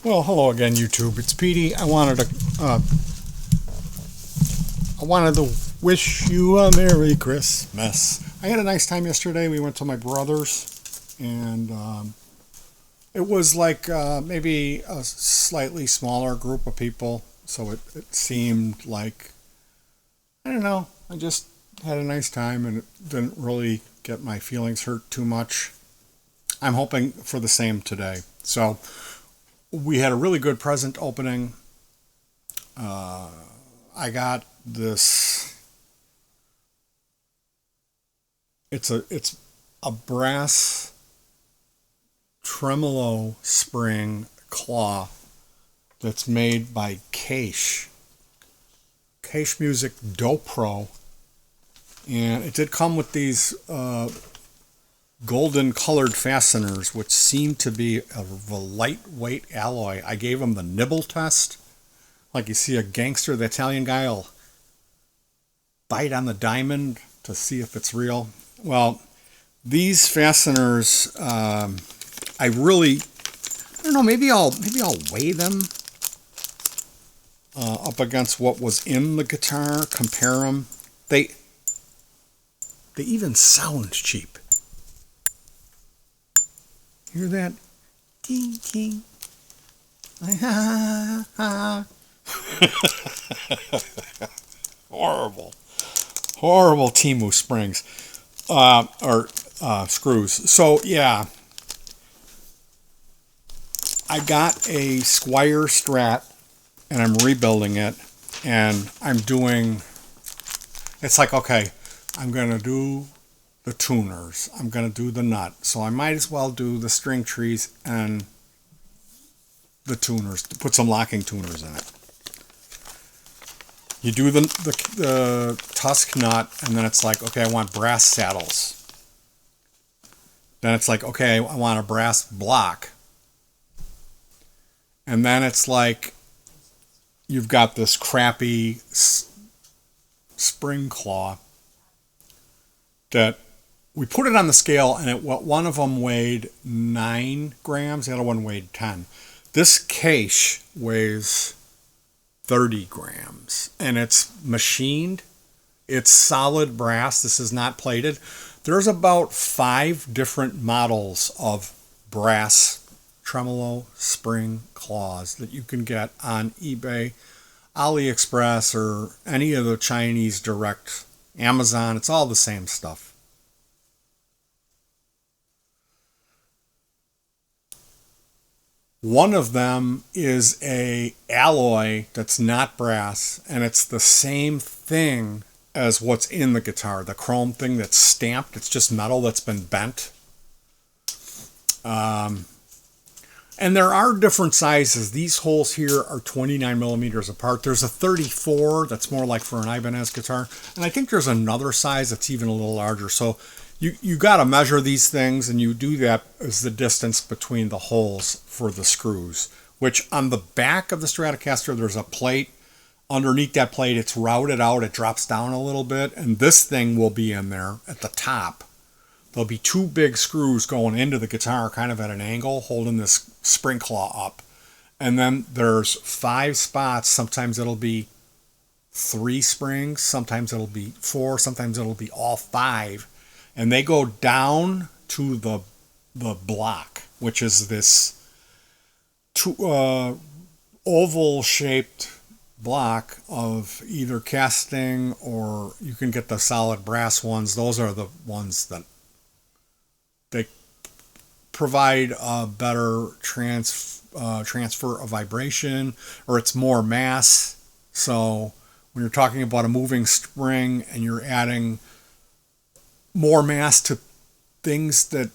Well, hello again, YouTube. It's Petey. I wanted to wish you a Merry Christmas. I had a nice time yesterday. We went to my brother's, and it was like maybe a slightly smaller group of people. So it seemed like, I don't know. I just had a nice time, and it didn't really get my feelings hurt too much. I'm hoping for the same today. So we had a really good present opening. I got this. It's a brass tremolo spring claw that's made by KeetaH. KeetaH Music Do-Pro, and it did come with these golden colored fasteners, which seem to be of a lightweight alloy. I gave them the nibble test. Like you see a gangster, the Italian guy will bite on the diamond to see if it's real. Well, these fasteners, I don't know, maybe I'll weigh them up against what was in the guitar, compare them. They even sound cheap. Hear that? Ding, ding. Horrible Temu springs. Or screws. So, yeah. I got a Squire Strat, and I'm rebuilding it. And I'm doing... It's like, okay, I'm going to do the tuners. I'm going to do the nut. So I might as well do the string trees and the tuners, to put some locking tuners in it. You do the tusk nut, and then it's like, okay, I want brass saddles. Then it's like, okay, I want a brass block. And then it's like, you've got this crappy spring claw that we put it on the scale, and one of them weighed 9 grams, the other one weighed 10. This KeetaH weighs 30 grams, and it's machined. It's solid brass. This is not plated. There's about 5 different models of brass tremolo spring claws that you can get on eBay, AliExpress, or any of the Chinese direct, Amazon. It's all the same stuff. One of them is a alloy that's not brass, and it's the same thing as what's in the guitar. The chrome thing that's stamped, it's just metal that's been bent. And there are different sizes. These holes here are 29 millimeters apart. There's a 34 that's more like for an Ibanez guitar. And I think there's another size that's even a little larger. So you got to measure these things, and you do that as the distance between the holes for the screws, which on the back of the Stratocaster, there's a plate. Underneath that plate, it's routed out. It drops down a little bit, and this thing will be in there at the top. There'll be 2 big screws going into the guitar, kind of at an angle, holding this spring claw up. And then there's 5 spots. Sometimes it'll be 3 springs. Sometimes it'll be 4. Sometimes it'll be all 5. And they go down to the block, which is this oval-shaped block of either casting, or you can get the solid brass ones. Those are the ones that they provide a better transfer of vibration, or it's more mass. So when you're talking about a moving spring and you're adding more mass to things that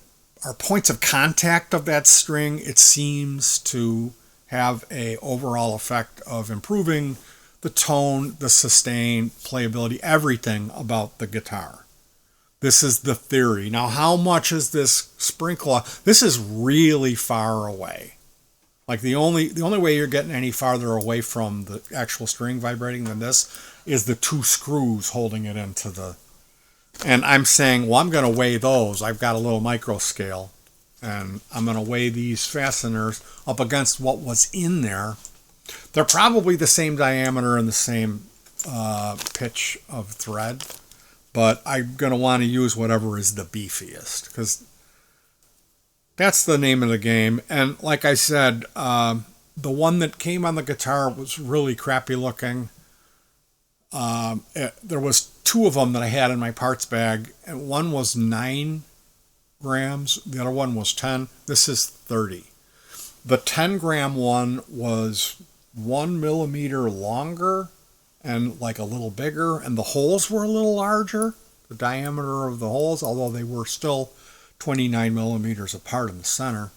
are points of contact of that string, it seems to have a overall effect of improving the tone, the sustain, playability, everything about the guitar. This is the theory. Now, how much is this spring claw? This is really far away. Like the only way you're getting any farther away from the actual string vibrating than this is the 2 screws holding it into the... And I'm saying, well, I'm going to weigh those. I've got a little micro scale. and I'm going to weigh these fasteners up against what was in there. They're probably the same diameter and the same pitch of thread, but I'm going to want to use whatever is the beefiest, because that's the name of the game. And like I said, the one that came on the guitar was really crappy looking. There was 2 of them that I had in my parts bag, and one was 9 grams, the other one was 10. This is 30. The 10-gram one was 1 millimeter longer and like a little bigger, and the holes were a little larger, the diameter of the holes, although they were still 29 millimeters apart in the center.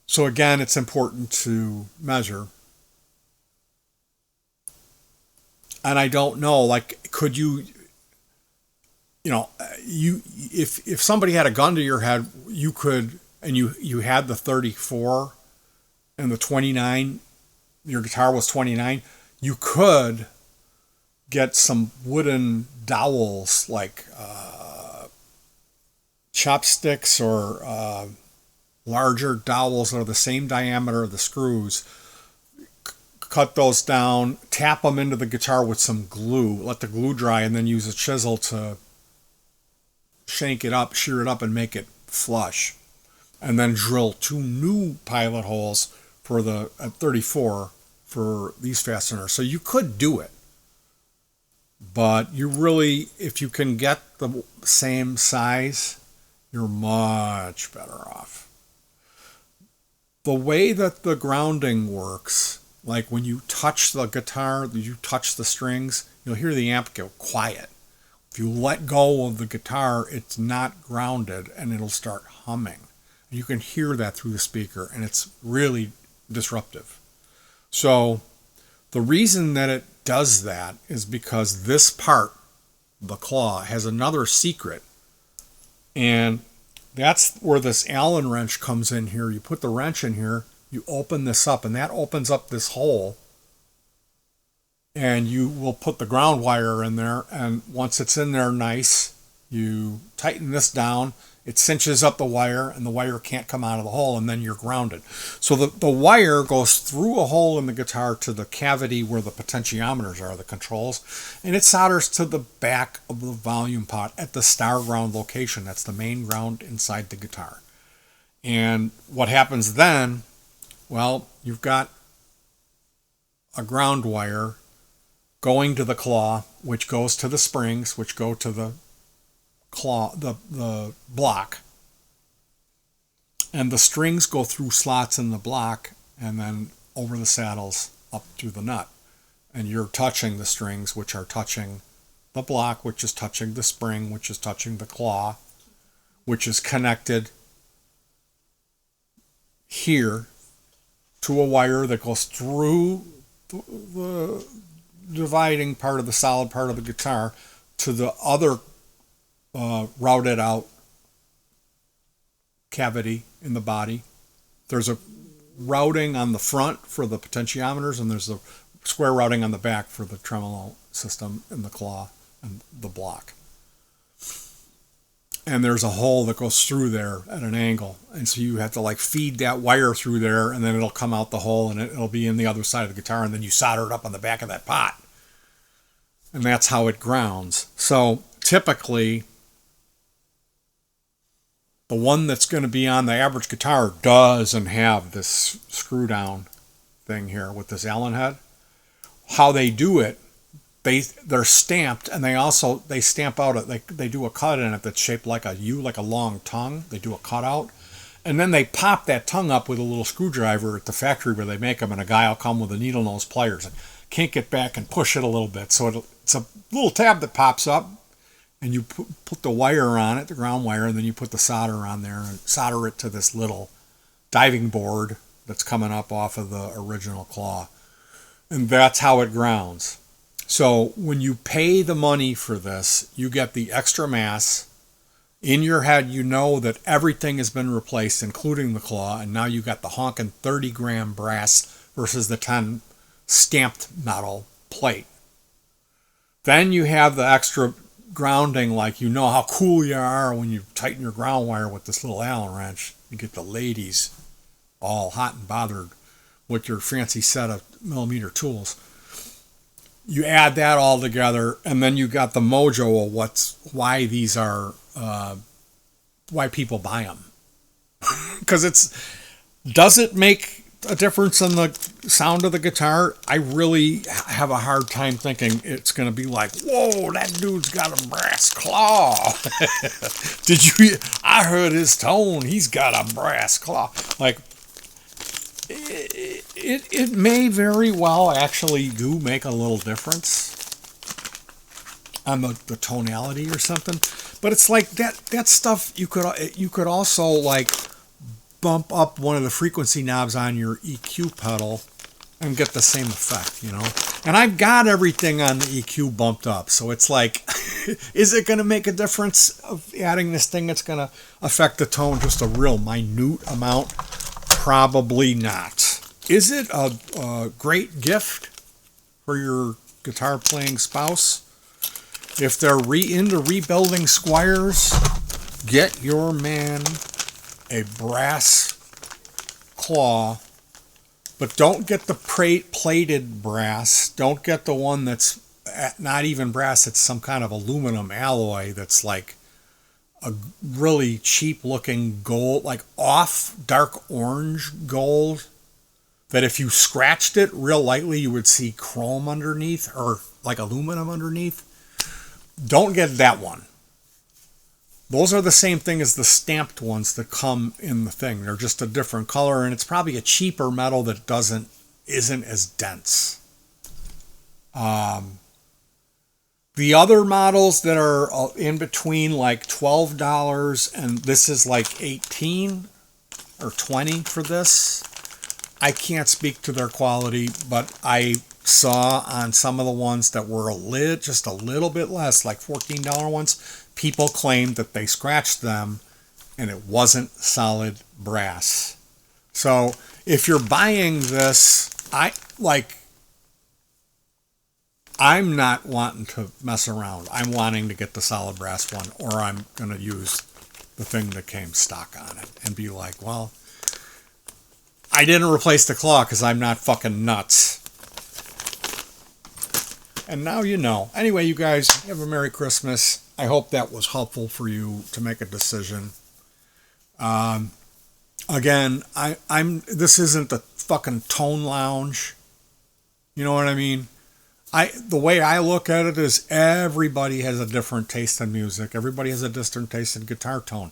So again, it's important to measure. And I don't know, like, could you if somebody had a gun to your head, you could, and you had the 34 and the 29, your guitar was 29, you could get some wooden dowels, like chopsticks or larger dowels that are the same diameter of the screws. Cut those down, tap them into the guitar with some glue, let the glue dry, and then use a chisel to shank it up, shear it up, and make it flush. And then drill 2 new pilot holes for the 34 for these fasteners. So you could do it, but you really, if you can get the same size, you're much better off. The way that the grounding works, like when you touch the guitar, you touch the strings, you'll hear the amp go quiet. If you let go of the guitar, it's not grounded and it'll start humming. You can hear that through the speaker, and it's really disruptive. So the reason that it does that is because this part, the claw, has another secret, and that's where this Allen wrench comes in here. You put the wrench in here, you open this up, and that opens up this hole, and you will put the ground wire in there, and once it's in there nice, you tighten this down, it cinches up the wire, and the wire can't come out of the hole, and then you're grounded. So the wire goes through a hole in the guitar to the cavity where the potentiometers are, the controls, and it solders to the back of the volume pot at the star ground location. That's the main ground inside the guitar. And what happens then, well, you've got a ground wire going to the claw, which goes to the springs, which go to the claw, the block, and the strings go through slots in the block and then over the saddles up through the nut, and you're touching the strings, which are touching the block, which is touching the spring, which is touching the claw, which is connected here to a wire that goes through the dividing part of the solid part of the guitar to the other routed out cavity in the body. There's a routing on the front for the potentiometers, and there's a square routing on the back for the tremolo system in the claw and the block. And there's a hole that goes through there at an angle, and so you have to like feed that wire through there, and then it'll come out the hole, and it'll be in the other side of the guitar, and then you solder it up on the back of that pot, and that's how it grounds. So typically the one that's going to be on the average guitar doesn't have this screw down thing here with this Allen head. How they do it, they're stamped, and they stamp out they do a cut in it that's shaped like a U, like a long tongue. They do a cutout, and then they pop that tongue up with a little screwdriver at the factory where they make them, and a guy will come with a needle nose pliers and kink it back and push it a little bit, so it's a little tab that pops up, and you put the wire on it, the ground wire, and then you put the solder on there and solder it to this little diving board that's coming up off of the original claw, and that's how it grounds. So when you pay the money for this, you get the extra mass. In your head, you know that everything has been replaced, including the claw, and now you got the honkin' 30-gram brass versus the 10 stamped metal plate. Then you have the extra grounding, like you know how cool you are when you tighten your ground wire with this little Allen wrench. You get the ladies all hot and bothered with your fancy set of millimeter tools. You add that all together, and then you got the mojo of why these are, why people buy them. Because does it make a difference in the sound of the guitar? I really have a hard time thinking it's going to be like, whoa, that dude's got a brass claw. I heard his tone. He's got a brass claw. Like, it may very well actually do make a little difference on the tonality or something. But it's like that stuff you could also like bump up one of the frequency knobs on your EQ pedal and get the same effect, you know. And I've got everything on the EQ bumped up, so it's like, is it going to make a difference of adding this thing that's going to affect the tone just a real minute amount? Probably not. Is it a great gift for your guitar playing spouse? If they're into rebuilding Squires, get your man a brass claw, but don't get the plated brass. Don't get the one that's not even brass. It's some kind of aluminum alloy that's like a really cheap looking gold, like off dark orange gold, that if you scratched it real lightly, you would see chrome underneath or like aluminum underneath. Don't get that one. Those are the same thing as the stamped ones that come in the thing. They're just a different color, and it's probably a cheaper metal that isn't as dense. The other models that are in between like $12 and this is like $18 or $20 for this, I can't speak to their quality, but I saw on some of the ones that were just a little bit less, like $14 ones, people claimed that they scratched them and it wasn't solid brass. So if you're buying this, I'm not wanting to mess around. I'm wanting to get the solid brass one, or I'm going to use the thing that came stock on it and be like, well, I didn't replace the claw because I'm not fucking nuts. And now you know. Anyway, you guys, have a Merry Christmas. I hope that was helpful for you to make a decision. Again, this isn't the fucking tone lounge. You know what I mean? The way I look at it is everybody has a different taste in music. Everybody has a different taste in guitar tone.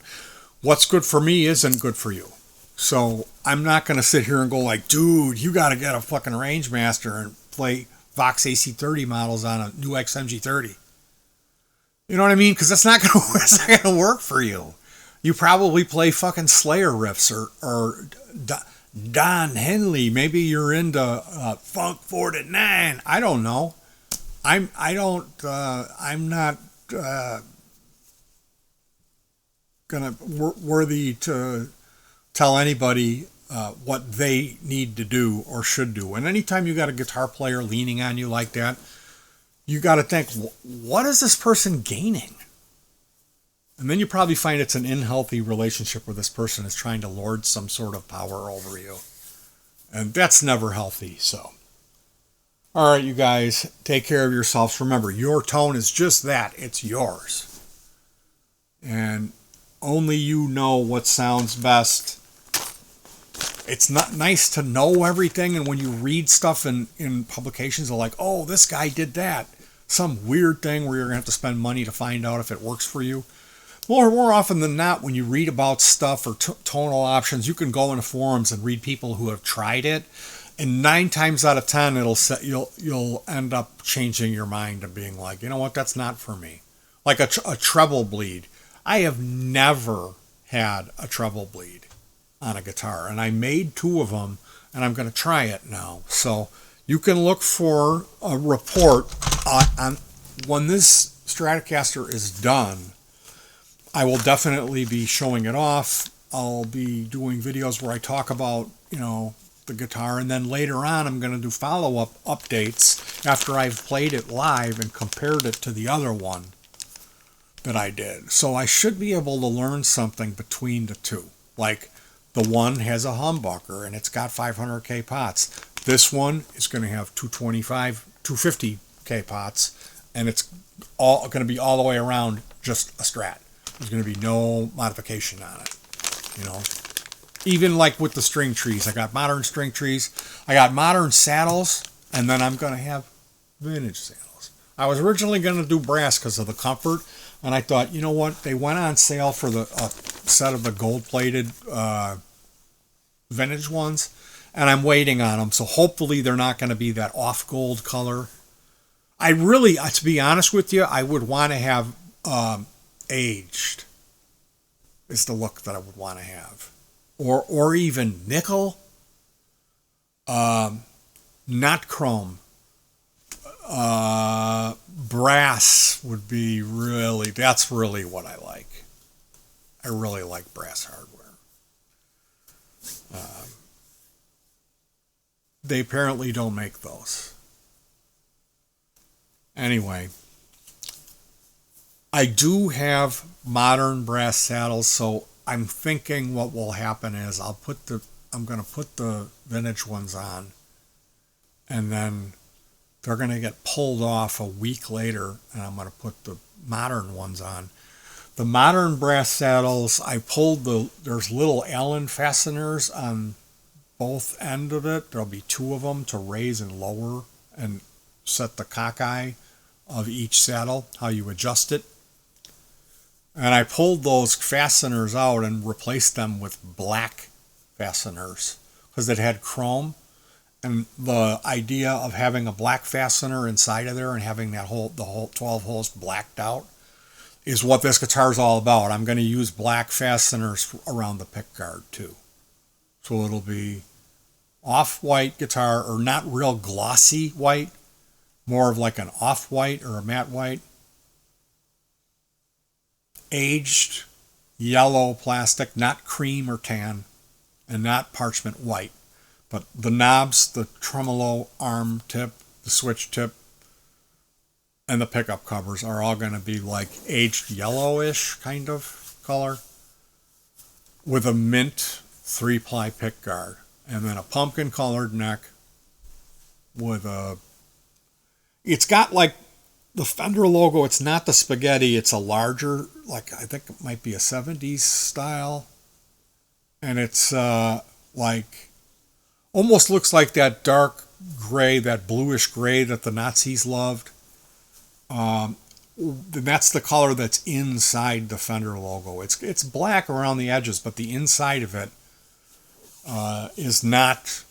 What's good for me isn't good for you. So I'm not going to sit here and go like, dude, you got to get a fucking Rangemaster and play Vox AC30 models on a new XMG30. You know what I mean? Because that's not going to work for you. You probably play fucking Slayer riffs or Don Henley. Maybe you're into Funk 49. I don't know. I'm not worthy to tell anybody what they need to do or should do. And anytime you got a guitar player leaning on you like that, you got to think, what is this person gaining? And then you probably find it's an unhealthy relationship where this person is trying to lord some sort of power over you. And that's never healthy. So, all right, you guys, take care of yourselves. Remember, your tone is just that. It's yours. And only you know what sounds best. It's not nice to know everything, and when you read stuff in publications, they're like, oh, this guy did that. Some weird thing where you're going to have to spend money to find out if it works for you. More often than not, when you read about stuff or tonal options, you can go into forums and read people who have tried it, and 9 times out of 10, you'll end up changing your mind and being like, you know what, that's not for me. Like a treble bleed. I have never had a treble bleed on a guitar, and I made 2 of them, and I'm going to try it now. So you can look for a report on when this Stratocaster is done. I will definitely be showing it off. I'll be doing videos where I talk about, the guitar, and then later on I'm going to do follow-up updates after I've played it live and compared it to the other one. that I did. So I should be able to learn something between the two. Like the one has a humbucker and it's got 500K pots. This one is going to have 250K pots, and it's all going to be all the way around just a Strat. There's going to be no modification on it, you know. Even like with the string trees, I got modern string trees, I got modern saddles, and then I'm going to have vintage saddles. I was originally going to do brass because of the comfort, and I thought, you know what, they went on sale for the set of the gold-plated vintage ones, and I'm waiting on them, so hopefully they're not going to be that off-gold color. I really, to be honest with you, I would want to have aged is the look that I would want to have. Or even nickel, not chrome. Brass would be really, that's really what I like. I really like brass hardware. They apparently don't make those. Anyway, I do have modern brass saddles, so I'm thinking what will happen is I'm going to put the vintage ones on, and then they're going to get pulled off a week later, and I'm going to put the modern ones on. The modern brass saddles, I pulled there's little Allen fasteners on both end of it. There'll be two of them to raise and lower and set the cockeye of each saddle, how you adjust it. And I pulled those fasteners out and replaced them with black fasteners because it had chrome. And the idea of having a black fastener inside of there and having the whole 12 holes blacked out is what this guitar is all about. I'm going to use black fasteners around the pickguard too. So it'll be off-white guitar, or not real glossy white, more of like an off-white or a matte white. Aged yellow plastic, not cream or tan, and not parchment white. But the knobs, the tremolo arm tip, the switch tip, and the pickup covers are all going to be like aged yellowish kind of color with a mint 3-ply pickguard. And then a pumpkin colored neck with it's got like the Fender logo. It's not the spaghetti. It's a larger, like I think it might be a 70s style. And it's like, almost looks like that dark gray, that bluish gray that the Nazis loved. That's the color that's inside the Fender logo. It's black around the edges, but the inside of it is not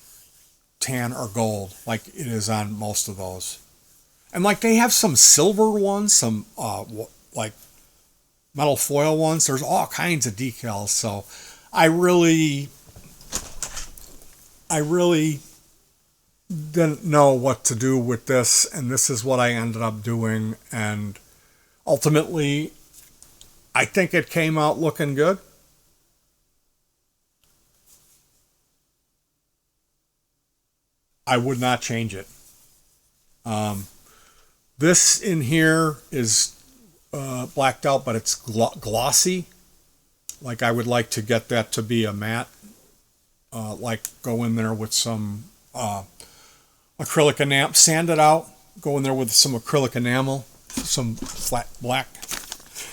tan or gold like it is on most of those. And like they have some silver ones, some like metal foil ones. There's all kinds of decals. So I really didn't know what to do with this, and this is what I ended up doing. And ultimately, I think it came out looking good. I would not change it. This in here is blacked out, but it's glossy. Like I would like to get that to be a matte. Like go in there with some acrylic enamel, sand it out, go in there with some acrylic enamel, some flat black.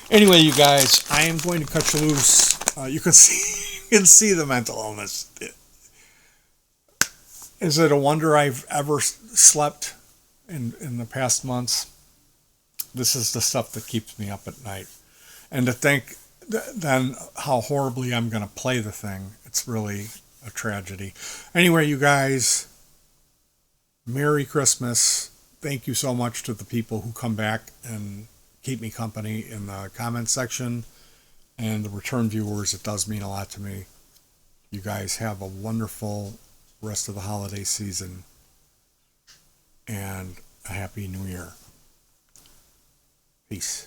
Anyway, you guys, I am going to cut you loose. You can see the mental illness. Is it a wonder I've ever slept in the past months? This is the stuff that keeps me up at night. And to think then how horribly I'm going to play the thing, it's really a tragedy. Anyway, you guys, Merry Christmas. Thank you so much to the people who come back and keep me company in the comment section, and the return viewers. It does mean a lot to me. You guys have a wonderful rest of the holiday season, and a happy new year. Peace.